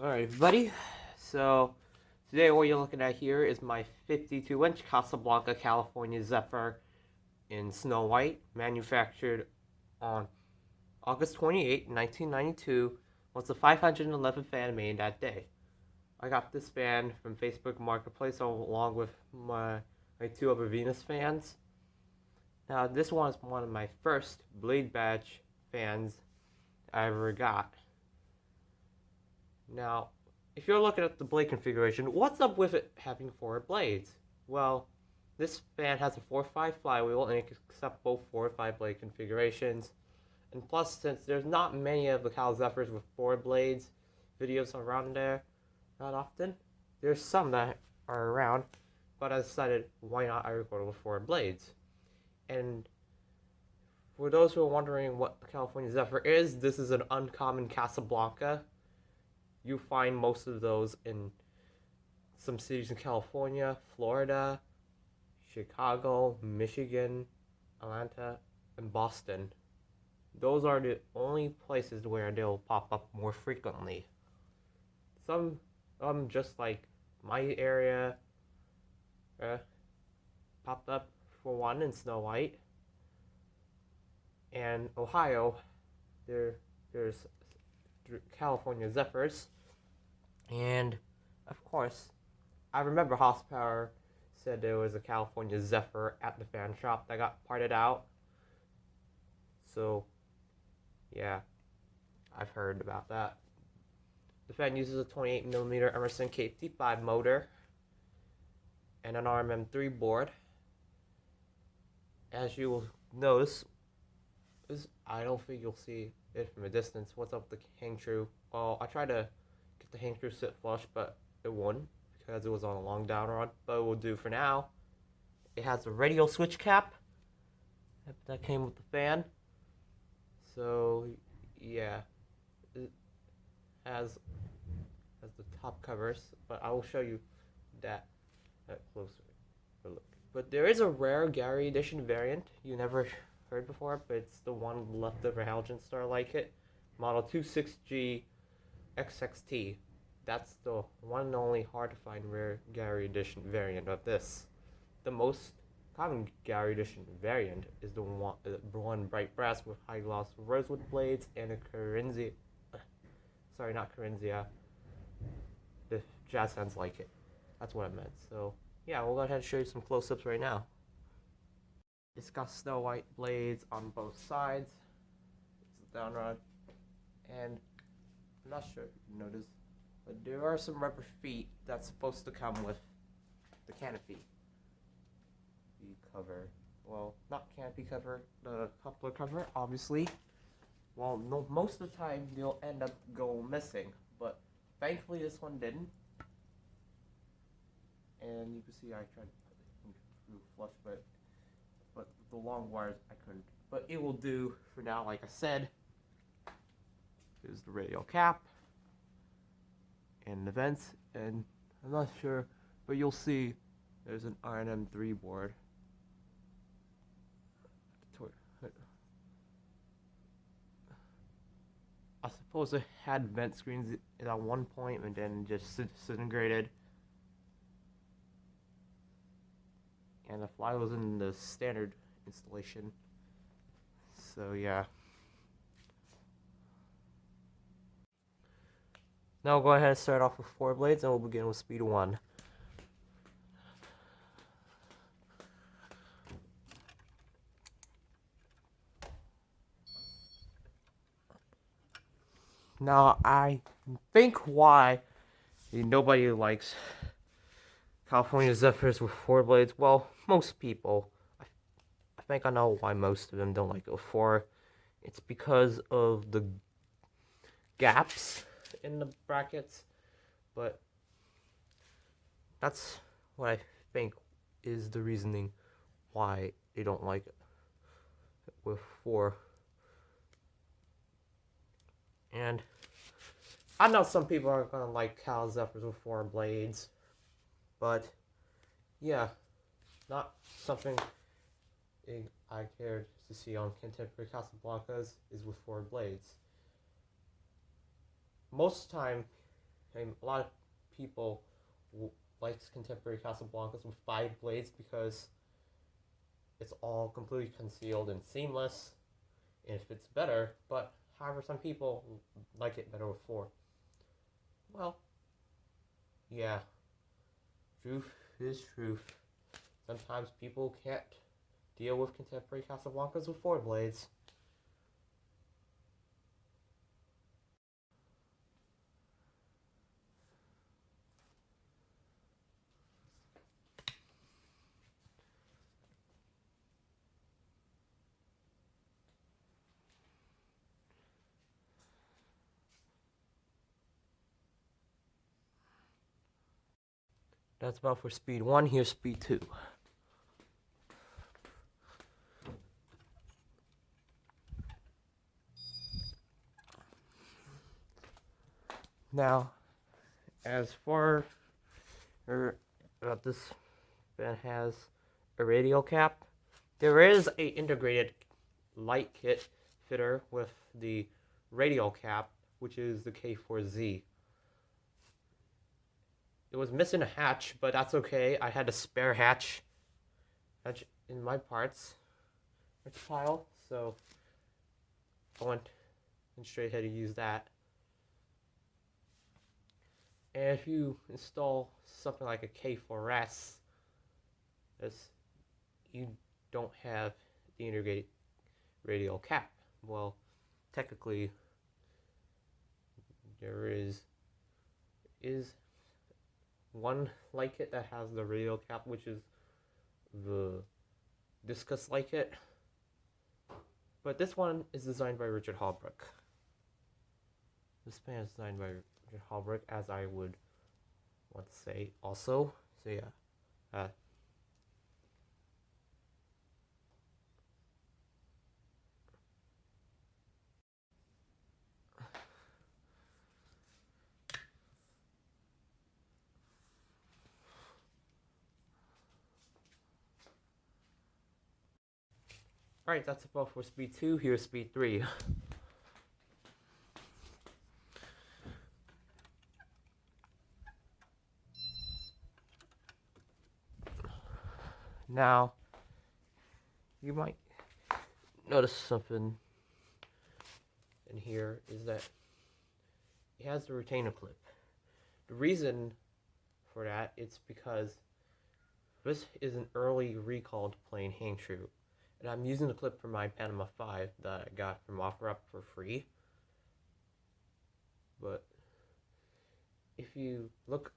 Alright everybody, so today what you're looking at here is my 52-inch Casablanca California Zephyr in Snow White, manufactured on August 28, 1992, was the 511th fan made that day. I got this fan from Facebook Marketplace along with my two other Venus fans. Now this one is one of my first Blade Badge fans I ever got. Now, if you're looking at the blade configuration, what's up with it having 4 blades? Well, this fan has a 4-5 flywheel and it can accept both 4 and 5 blade configurations. And plus, since there's not many of the Cal Zephyrs with 4 blades videos around there, not often, there's some that are around, but I decided why not I record with 4 blades. And for those who are wondering what the California Zephyr is, this is an uncommon Casablanca. You find most of those in some cities in California, Florida, Chicago, Michigan, Atlanta, and Boston. Those are the only places where they'll pop up more frequently. Some just like my area popped up for one in Snow White. And Ohio, there's California Zephyrs, and of course I remember Horsepower said there was a California Zephyr at the fan shop that got parted out, so yeah, I've heard about that. The fan uses a 28mm Emerson K55 motor and an RMM3 board. As you will notice, I don't think you'll see it from a distance. What's up with the Hang-Tru? Well, I tried to get the Hang-Tru sit flush, but it wouldn't because it was on a long downrod. But it will do for now. It has a radial switch cap that came with the fan. So yeah, it has the top covers, but I will show you that closer look. But there is a rare Gary edition variant you never heard before, but it's the one left of a halogen star like it, model 26G XXT. That's the one and only hard to find rare Gary edition variant of this. The most common Gary edition variant is the one bright brass with high gloss rosewood blades and a Carinzia. Sorry, not Carinzia. The jazz sounds like it. That's what I meant. So yeah, we'll go ahead and show you some close-ups right now. It's got Snow White blades on both sides. It's a downrod. And I'm not sure if you noticed, but there are some rubber feet that's supposed to come with the canopy. The cover. Well, not canopy cover, the coupler cover, obviously. Well, no, most of the time they'll end up going missing, but thankfully this one didn't. And you can see I tried to flush, but the long wires I couldn't. But it will do for now, like I said. Here's the radial cap and the vents, and I'm not sure, but you'll see there's an RMM3 board. I suppose it had vent screens at one point and then just disintegrated. And the fly was in the standard installation. So yeah. Now we'll go ahead and start off with 4 blades, and we'll begin with speed 1. Now I think why nobody likes California Zephyrs with 4 blades. Well, most people. I think I know why most of them don't like it with 4. It's because of the gaps in the brackets. But that's what I think is the reasoning why they don't like it with 4. And I know some people aren't gonna like Cal Zephyrs with 4 blades, but yeah, not something I cared to see on contemporary Casablancas is with 4 blades. Most time, A lot of people likes contemporary Casablancas with 5 blades because it's all completely concealed and seamless, and it fits better. But however, some people like it better with 4. Well, yeah, truth is truth. Sometimes people can't deal with contemporary Casablancas with 4 blades. That's about for speed 1. Here's speed 2. Now, as far this fan has a radial cap, there is a integrated light kit fitter with the radial cap, which is the K4Z. It was missing a hatch, but that's okay. I had a spare hatch in my parts pile, so I went straight ahead to use that. And if you install something like a K4S, you don't have the integrated radial cap. Well, technically, there is one light kit that has the radial cap, which is the discus light kit. But this one is designed by Richard Holbrook. This fan is designed by Richard Holbrook, as I would want to say also. So yeah. Alright, that's about for speed 2. Here's speed 3. Now, you might notice something in here is that it has the retainer clip. The reason for that is because this is an early recalled plain Hang-Tru, and I'm using the clip from my Panama 5 that I got from OfferUp for free. But if you look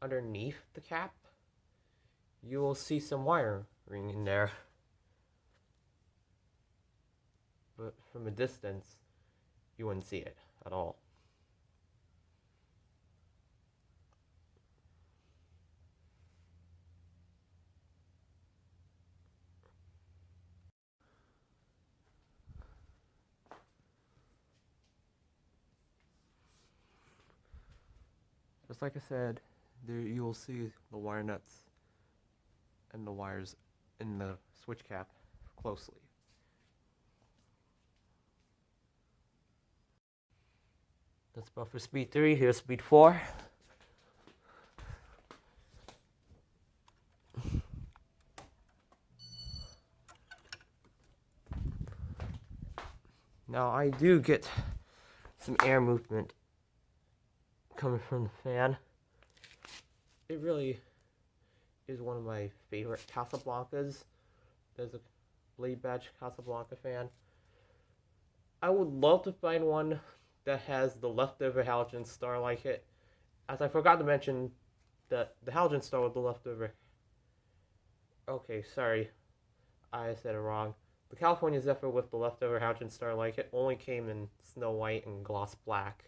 underneath the cap, you will see some wiring in there. But from a distance, you wouldn't see it at all. Just like I said, there you will see the wire nuts and the wires in the switch cap closely. That's about for speed 3. Here's speed 4. Now I do get some air movement coming from the fan. It really is one of my favorite Casablancas. There's a blade badge Casablanca fan. I would love to find one that has the leftover halogen star like it. As I forgot to mention, that the halogen star with the leftover... Okay, sorry. I said it wrong. The California Zephyr with the leftover halogen star like it only came in Snow White and Gloss Black.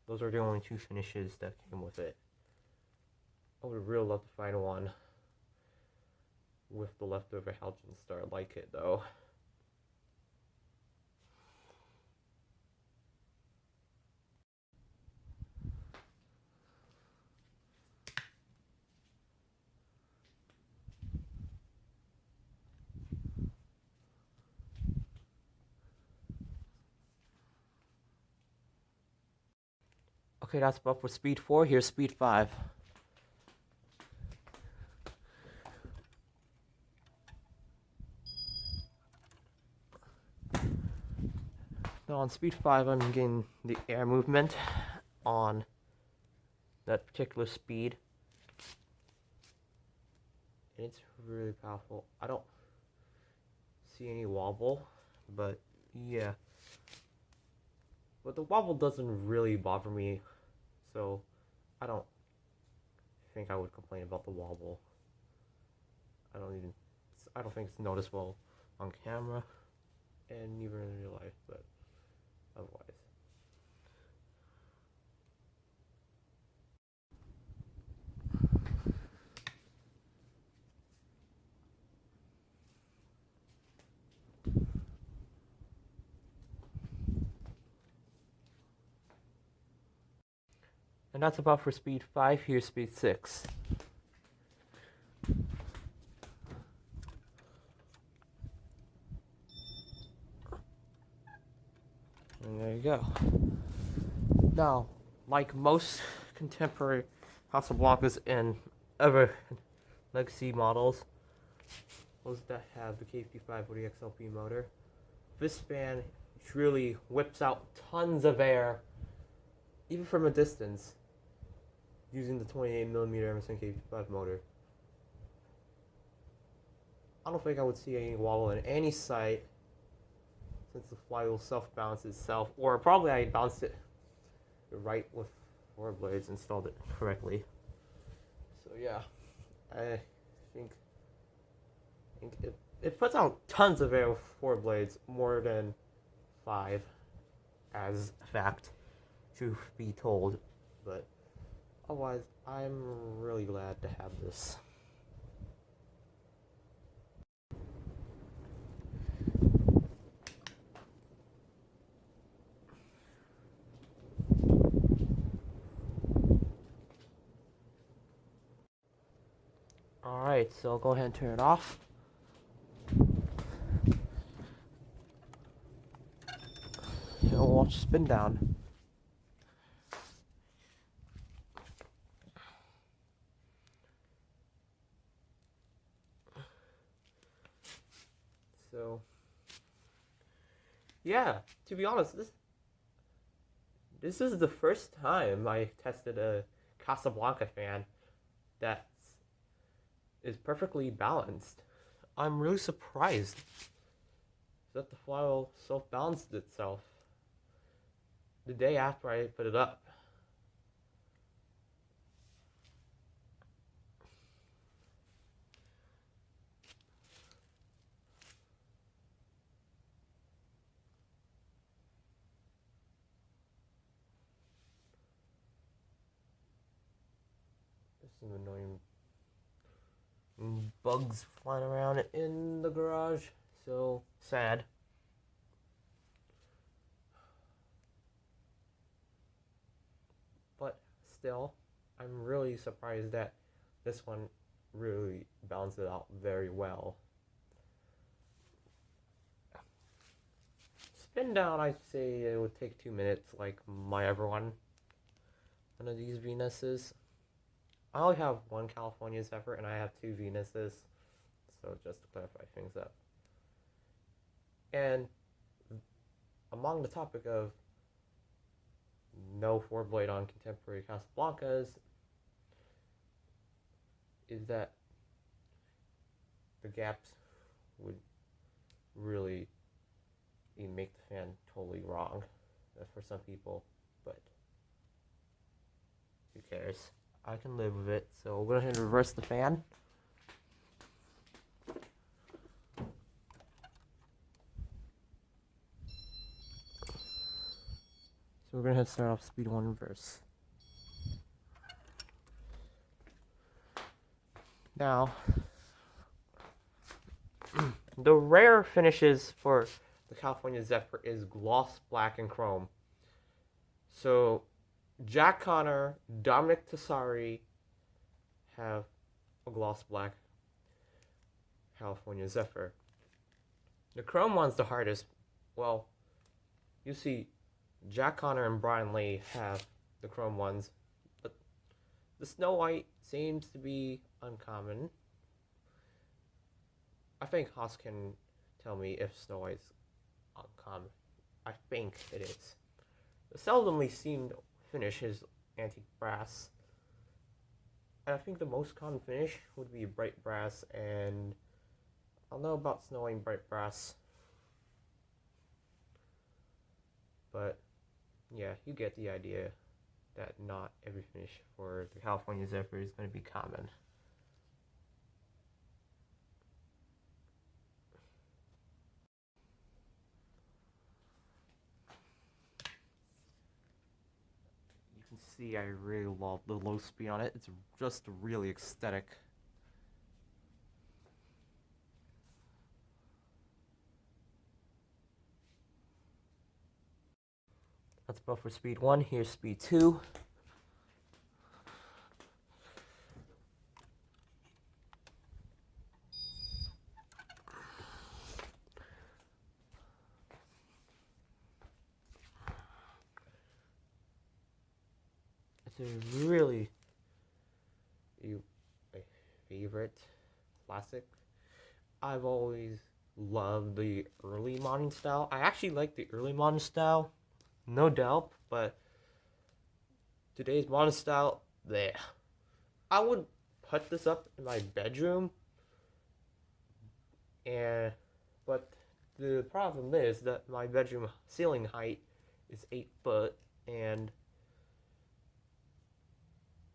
Those are the only 2 finishes that came with it. I would really love to find one with the leftover halogen star like it, though. Okay, that's about for speed 4. Here's speed 5. Now on speed 5, I'm getting the air movement on that particular speed. And it's really powerful. I don't see any wobble, but yeah. But the wobble doesn't really bother me, so I don't think I would complain about the wobble. I don't think it's noticeable on camera and even in real life, but otherwise. And that's about for speed 5. Here's speed 6. And there you go. Now, like most contemporary Casablancas and other legacy models, those that have the K55 or the XLP motor, this fan really whips out tons of air, even from a distance, using the 28mm Emerson K55 motor. I don't think I would see any wobble in any sight, since the flywheel self-balances itself, or probably I bounced it right with 4 blades, installed it correctly. So yeah, I think it puts out tons of air with 4 blades, more than 5, as a fact, truth be told. But otherwise, I'm really glad to have this. Alright, so I'll go ahead and turn it off. And we'll watch spin down. So, yeah, to be honest, this is the first time I tested a Casablanca fan that is perfectly balanced. I'm really surprised that the flywheel self-balanced itself the day after I put it up. There's some annoying bugs flying around in the garage, so sad. But still, I'm really surprised that this one really balanced it out very well. Spin down, I'd say it would take 2 minutes, like my other one of these Venuses. I only have one California Zephyr, and I have 2 Venuses, so just to clarify things up. And among the topic of no 4-blade on contemporary Casablancas is that the gaps would really make the fan totally wrong for some people, but who cares? I can live with it. So we're going to go ahead and reverse the fan. So we're going to start off speed 1 reverse. Now, the rare finishes for the California Zephyr is gloss black and chrome. So Jack Connor, Dominic Tessari have a gloss black California Zephyr. The chrome one's the hardest. Well, you see, Jack Connor and Brian Lee have the chrome ones. But the Snow White seems to be uncommon. I think Haas can tell me if Snow White's uncommon. I think it is. Seldomly seen finish is antique brass. And I think the most common finish would be bright brass, and I don't know about Snow White and bright brass. But yeah, you get the idea that not every finish for the California Zephyr is going to be common. You can see I really love the low speed on it. It's just really aesthetic. That's about for speed 1. Here's speed 2. It's a really my favorite classic. I've always loved the early modern style. I actually like the early modern style, no doubt, but today's modern style, there. I would put this up in my bedroom, but the problem is that my bedroom ceiling height is 8 foot, and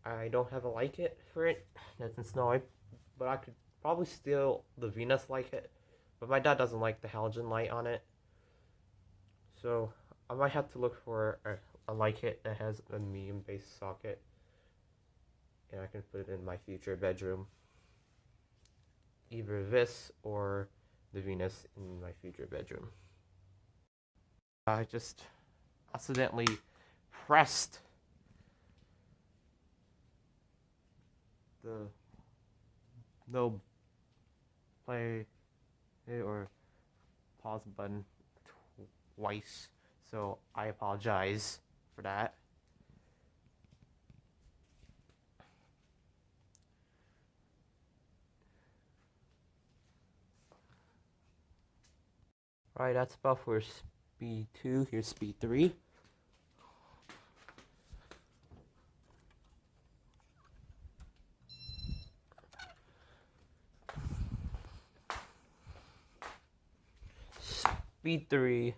I don't have a like it for it. That's in Snow White, but I could probably steal the Venus like it. But my dad doesn't like the halogen light on it, so I might have to look for a like it that has a medium base socket, and I can put it in my future bedroom. Either this or the Venus in my future bedroom. I just accidentally pressed the no play or pause button twice, so I apologize for that. Alright, that's about for speed 2. Here's speed 3. Speed 3,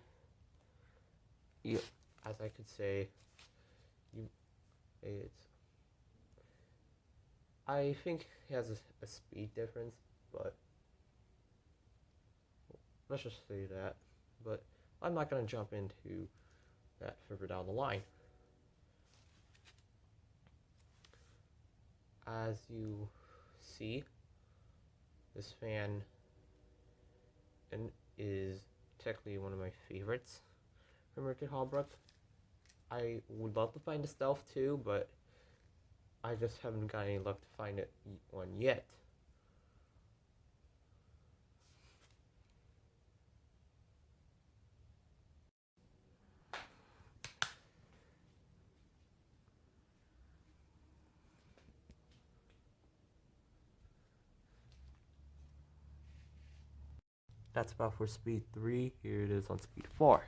as I could say, I think it has a speed difference, but let's just say that. But I'm not going to jump into that further down the line. As you see, this fan is technically one of my favorites from Mercury Holbrook. I would love to find a stealth too, but I just haven't got any luck to find one yet. That's about for speed 3. Here it is on speed 4.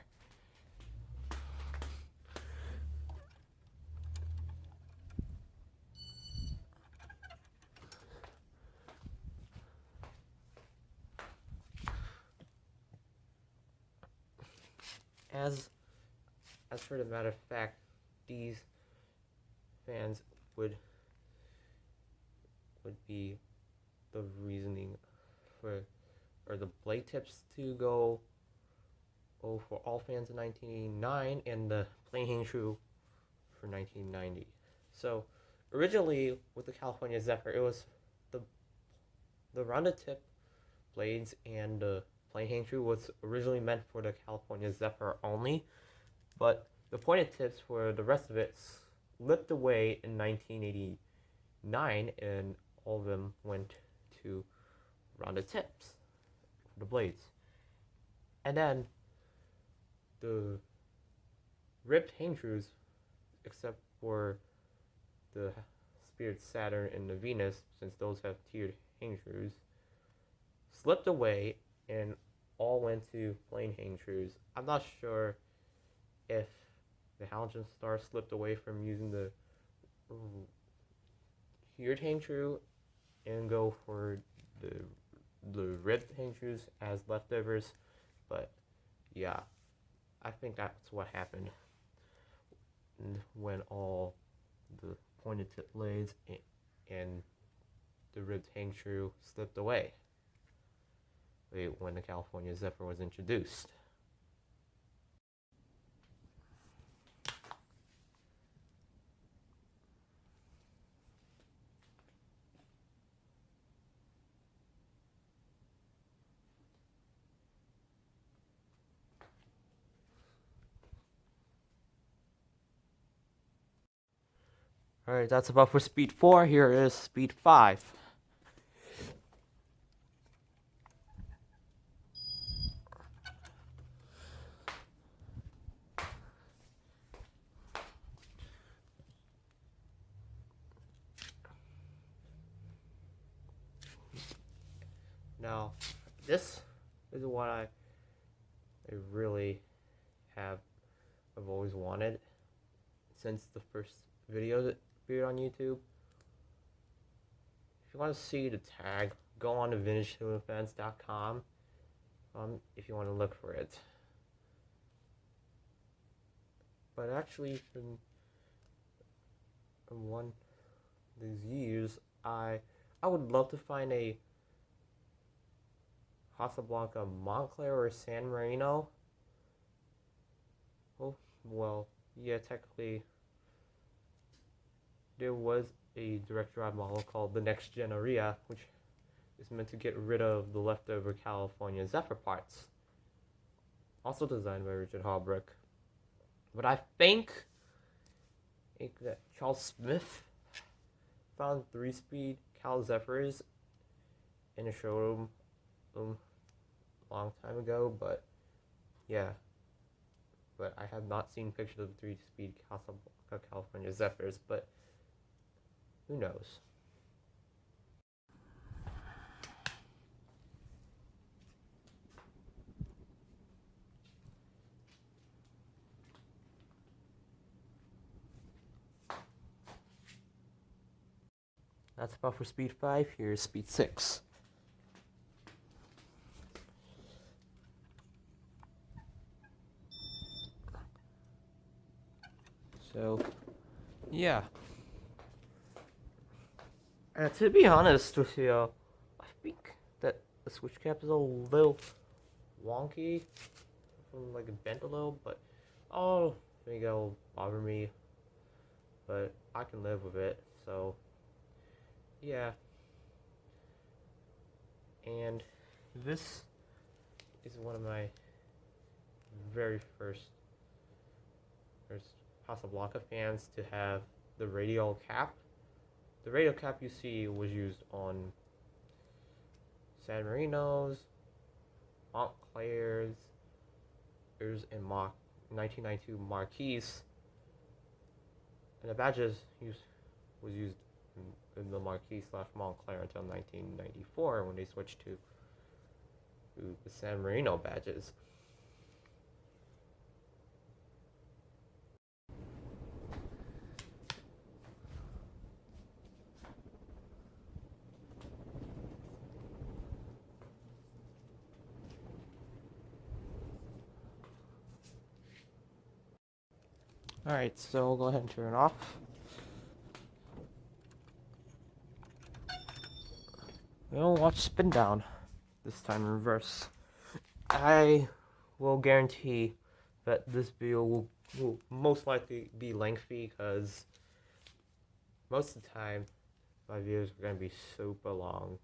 As for the matter of fact, these fans would be the reasoning for, or the blade tips to go for all fans in 1989 and the plain Hang-Tru for 1990. So originally with the California Zephyr, it was the rounded tip blades, and the plain Hang-Tru was originally meant for the California Zephyr only, but the pointed tips for the rest of it slipped away in 1989, and all of them went to rounded tips for the blades. And then the ribbed Hang-Trus except for the Spirit Saturn and the Venus, since those have tiered Hang-Trus, slipped away and all went to plain Hang-Trus. I'm not sure if the halogen star slipped away from using the tiered Hang-Tru and go for the red Hang-Trus as leftovers, but yeah, I think that's what happened when all the pointed tip blades and the ribbed Hang-Tru slipped away when the California Zephyr was introduced. Alright, that's about for speed 4. Here is speed 5. Now, this is what I really I've always wanted since the first video that appeared on YouTube. If you want to see the tag, go on to vintagetoolinfans.com if you want to look for it. But actually, in one of these years, I would love to find a Casablanca Montclair or San Marino. Oh, well, yeah, technically there was a direct drive model called the Next Gen Aria, which is meant to get rid of the leftover California Zephyr parts. Also designed by Richard Halbrook. But I think that Charles Smith found 3-speed Cal Zephyrs in a showroom a long time ago, but yeah. But I have not seen pictures of 3-speed Casablanca California Zephyrs, but who knows? That's about for speed 5. Here's speed 6. So, yeah. To be honest with you, I think that the switch cap is a little wonky, like bent a little, but oh, maybe it'll bother me, but I can live with it. So, yeah. And this is one of my very first Casablanca fans to have the radial cap. The radial cap you see was used on San Marinos, Montclairs, and 1992 Marquis, and the badges was used in the Marquis/Montclair until 1994 when they switched to the San Marino badges. Alright, so we'll go ahead and turn it off. We'll watch spin down, this time in reverse. I will guarantee that this video will most likely be lengthy because most of the time my videos are going to be super long.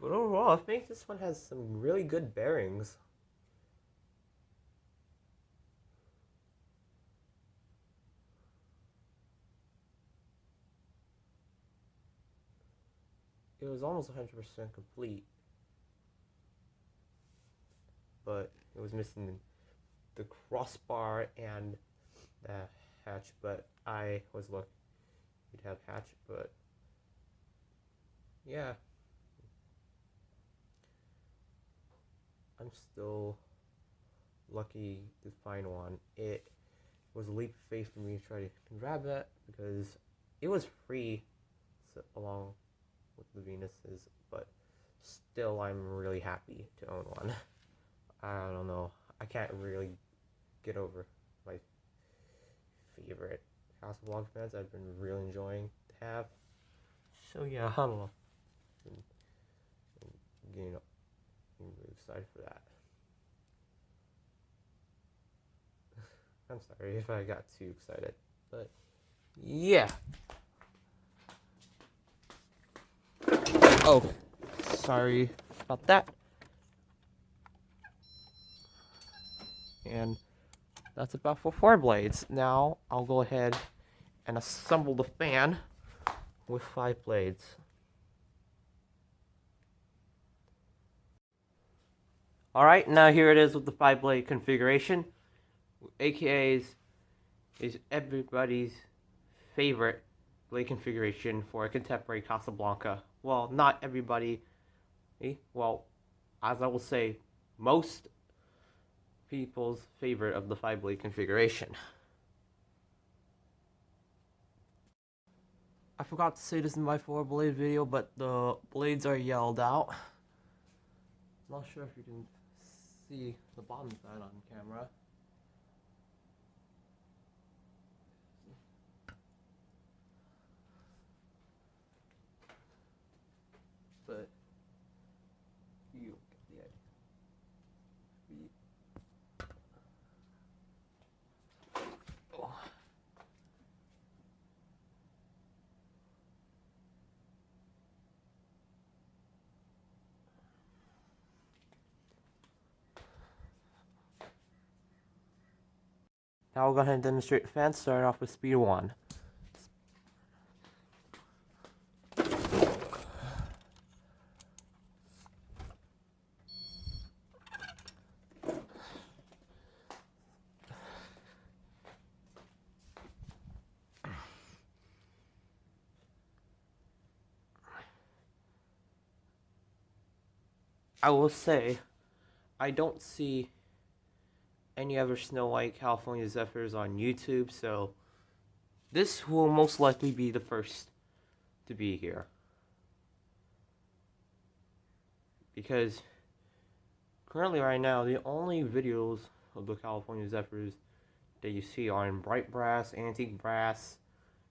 But overall, I think this one has some really good bearings. It was almost 100% complete, but it was missing the crossbar and the hatch. But I was lucky you'd have hatch, but yeah, I'm still lucky to find one. It was a leap of faith for me to try to grab that because it was free along with the Venuses, but still I'm really happy to own one. I don't know, I can't really get over my favorite Casablanca fans I've been really enjoying to have. So yeah, I don't know. I'm really excited for that. I'm sorry if I got too excited, but yeah. Oh, sorry about that. And that's about for 4 blades. Now I'll go ahead and assemble the fan with 5 blades. Alright, now here it is with the 5 blade configuration. AKA is everybody's favorite blade configuration for a contemporary Casablanca. Well, not everybody. Well, as I will say, most people's favorite of the 5 blade configuration. I forgot to say this in my 4 blade video, but the blades are yelled out. Not sure if you can see the bottom side on camera. But you get the idea. Oh. Now we'll go ahead and demonstrate the fan. Start off with speed 1. I will say, I don't see any other Snow White California Zephyrs on YouTube, so this will most likely be the first to be here. Because currently right now, the only videos of the California Zephyrs that you see are in bright brass, antique brass,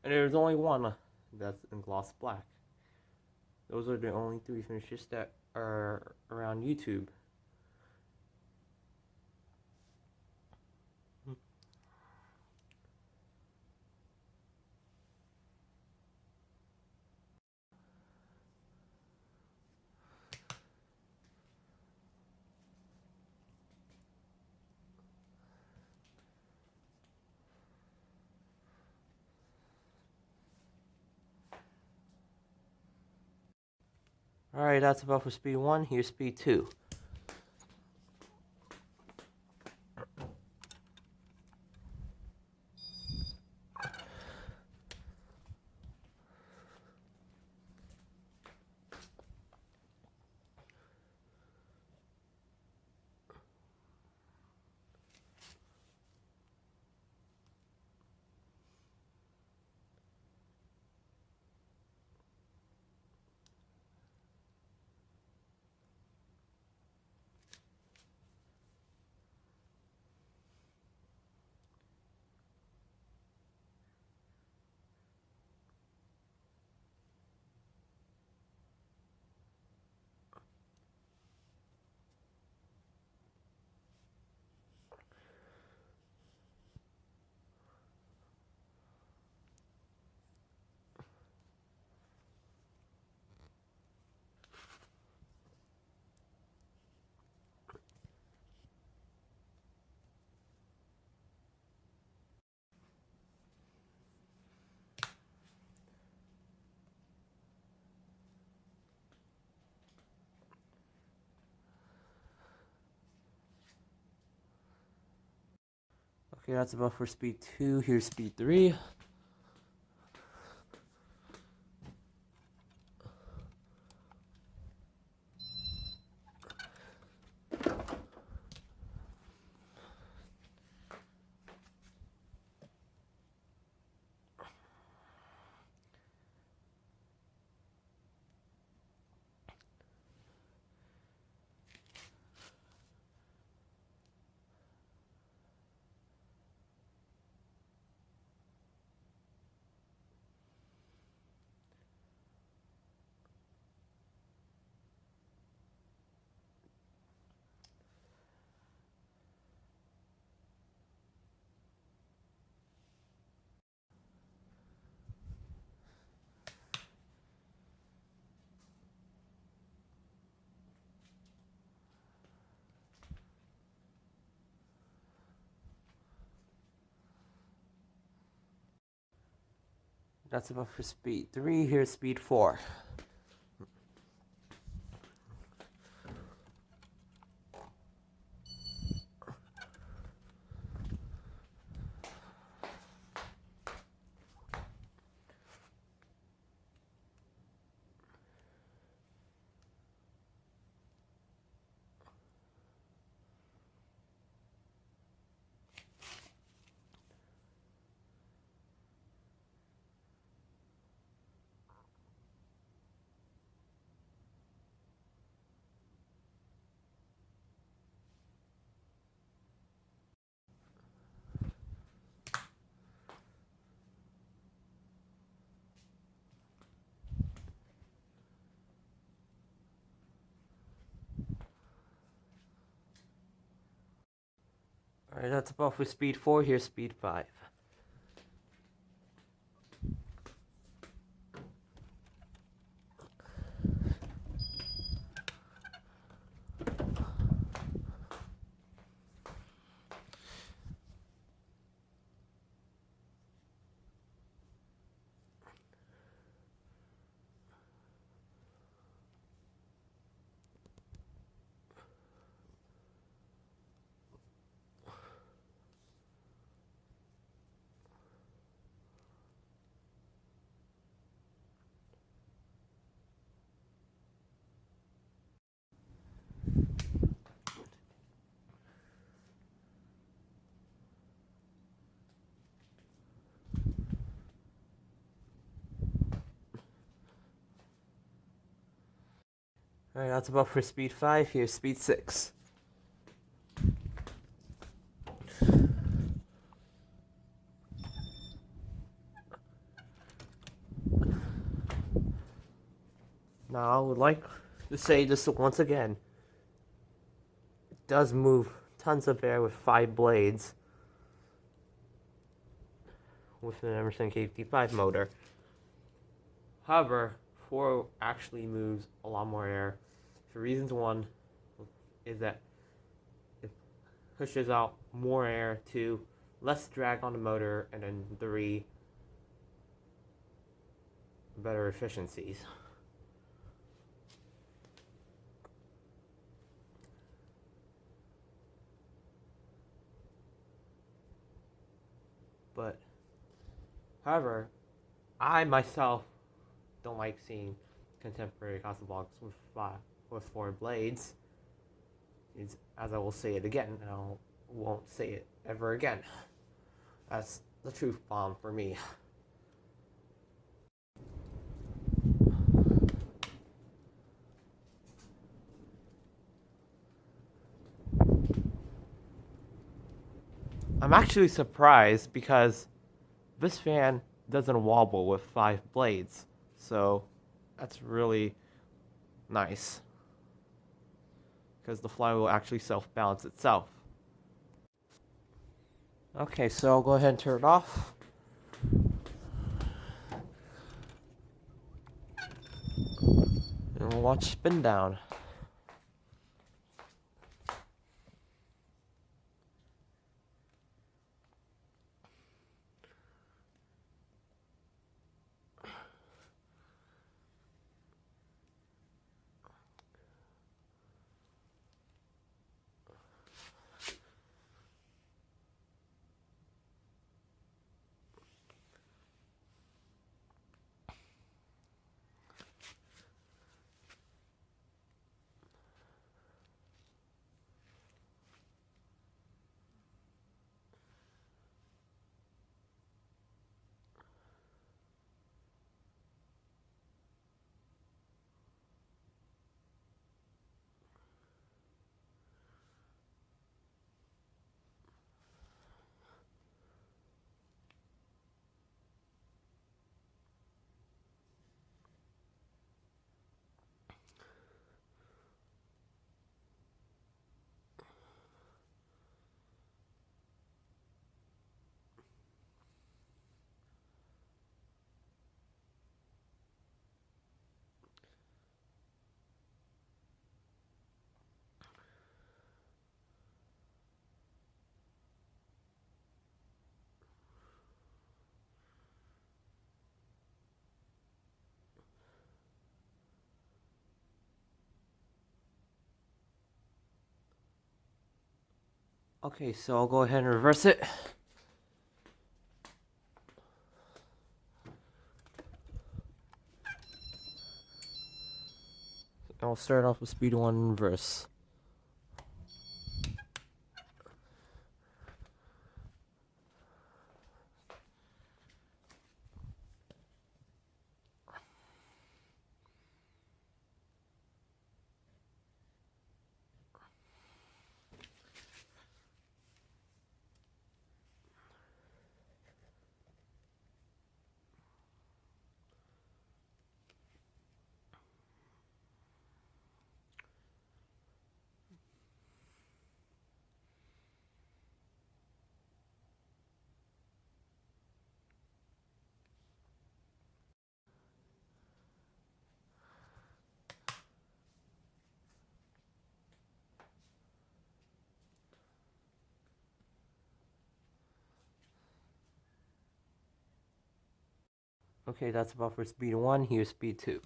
and there's only one that's in gloss black. Those are the only 3 finishes that are around YouTube. Alright, that's about for speed 1. Here's speed 2. Okay, that's about for speed 2. Here's speed 3. That's about for speed 3. Here's speed 4. Alright, that's about for speed 4. Here's speed 5. Alright, that's about for speed 5. Here's speed 6. Now, I would like to say this once again. It does move tons of air with 5 blades with an Emerson K55 motor. However, 4 actually moves a lot more air. For reasons 1 is that it pushes out more air, 2, less drag on the motor, and then 3, better efficiencies. But, however, I myself don't like seeing contemporary Casablanca with 4 blades. As I will say it again, and I won't say it ever again. That's the truth bomb for me. I'm actually surprised because this fan doesn't wobble with 5 blades, so that's really nice because the flywheel actually self-balance itself. Okay, so I'll go ahead and turn it off. And we'll watch spin down. Okay, so I'll go ahead and reverse it. I'll start off with speed 1 in reverse. Okay, that's about for speed 1. Here's speed 2.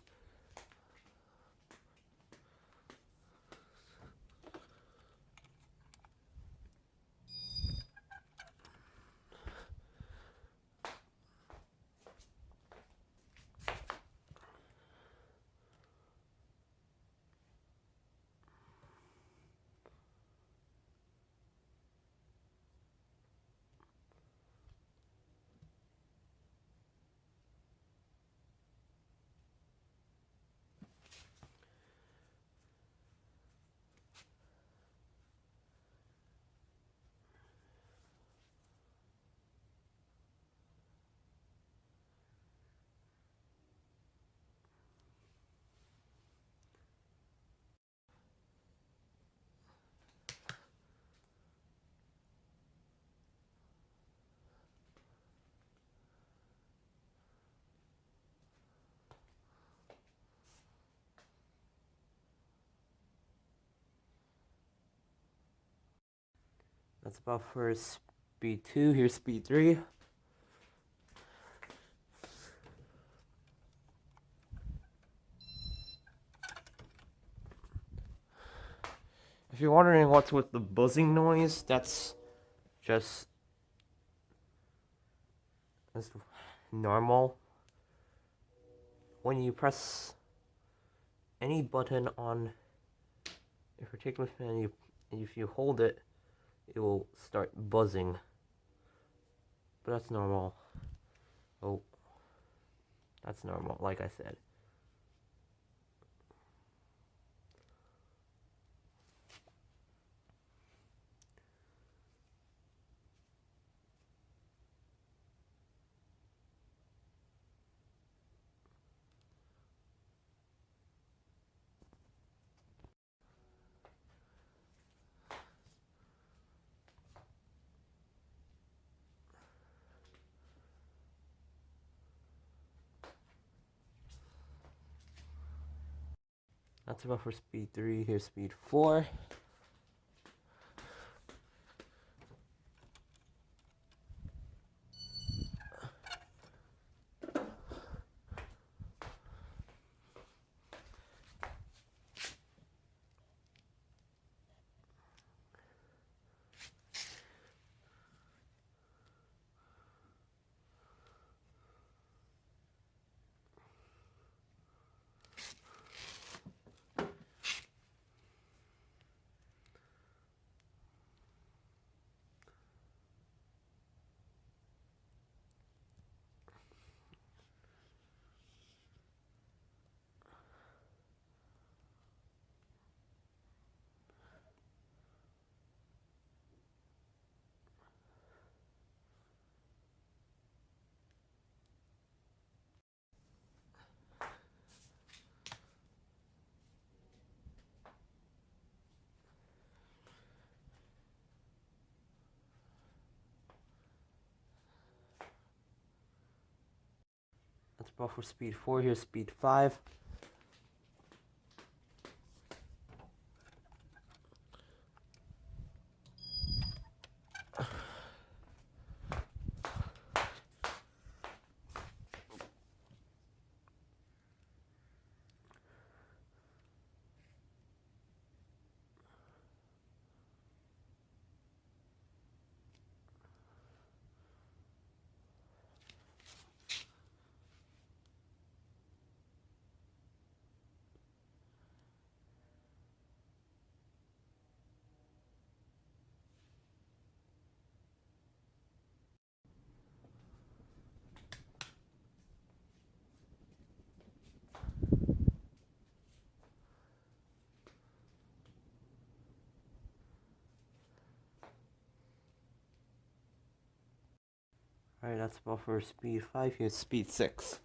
That's about for speed 2. Here's speed 3. If you're wondering what's with the buzzing noise, that's just normal. When you press any button on a particular fan, if you hold it, it will start buzzing. But that's normal. Oh, that's normal, like I said. That's about for speed 3. Here's speed 4. That's about for speed 4. Here's speed 5. Alright, that's about for speed 5. Here's speed 6.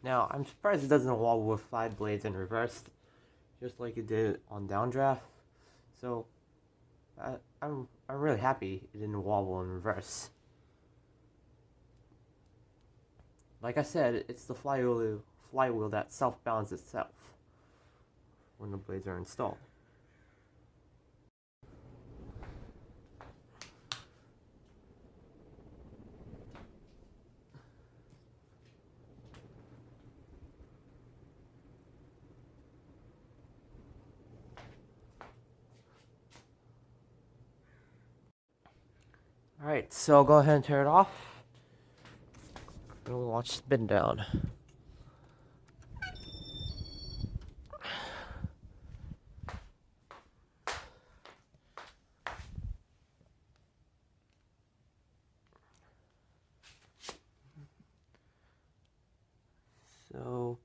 Now, I'm surprised it doesn't wobble with 5 blades in reverse, just like it did on downdraft. So, I'm really happy it didn't wobble in reverse. Like I said, it's the flywheel that self-balances itself when the blades are installed. Alright, so go ahead and turn it off. And we'll watch spin down. So,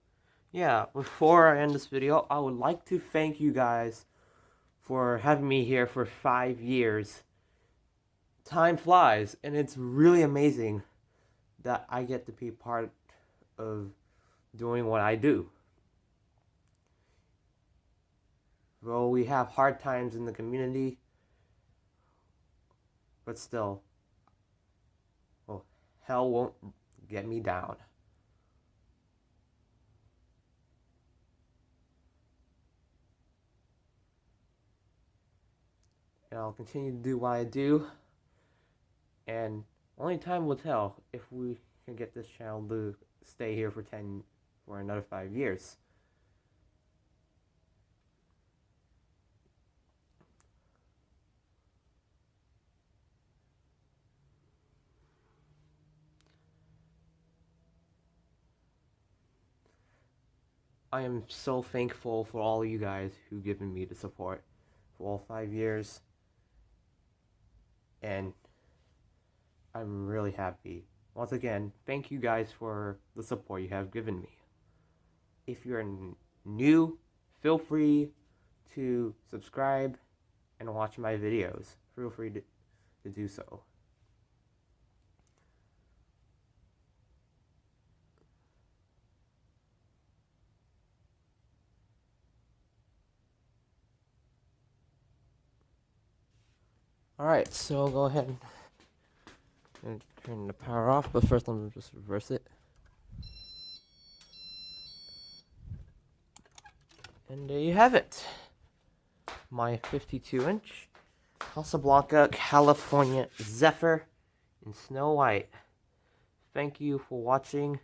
yeah, before I end this video, I would like to thank you guys for having me here for 5 years. Time flies, and it's really amazing that I get to be part of doing what I do. Well, we have hard times in the community, but still, well, hell won't get me down. And I'll continue to do what I do, and only time will tell if we can get this channel to stay here for another 5 years. I am so thankful for all of you guys who've given me the support for all 5 years. And I'm really happy. Once again, thank you guys for the support you have given me. If you're new, feel free to subscribe and watch my videos. Feel free to do so. Alright, so go ahead and turn the power off, but first let me just reverse it. And there you have it. My 52-inch Casablanca California Zephyr in Snow White. Thank you for watching,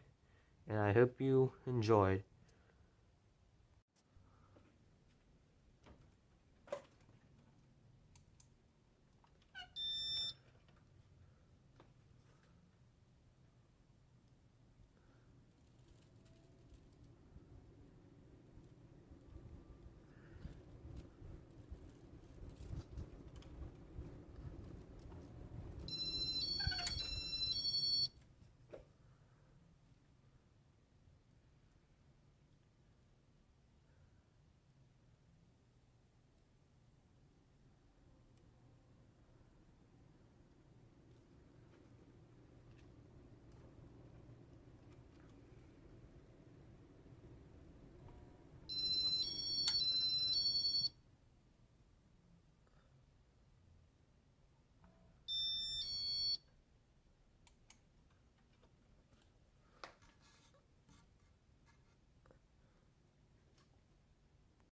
and I hope you enjoyed.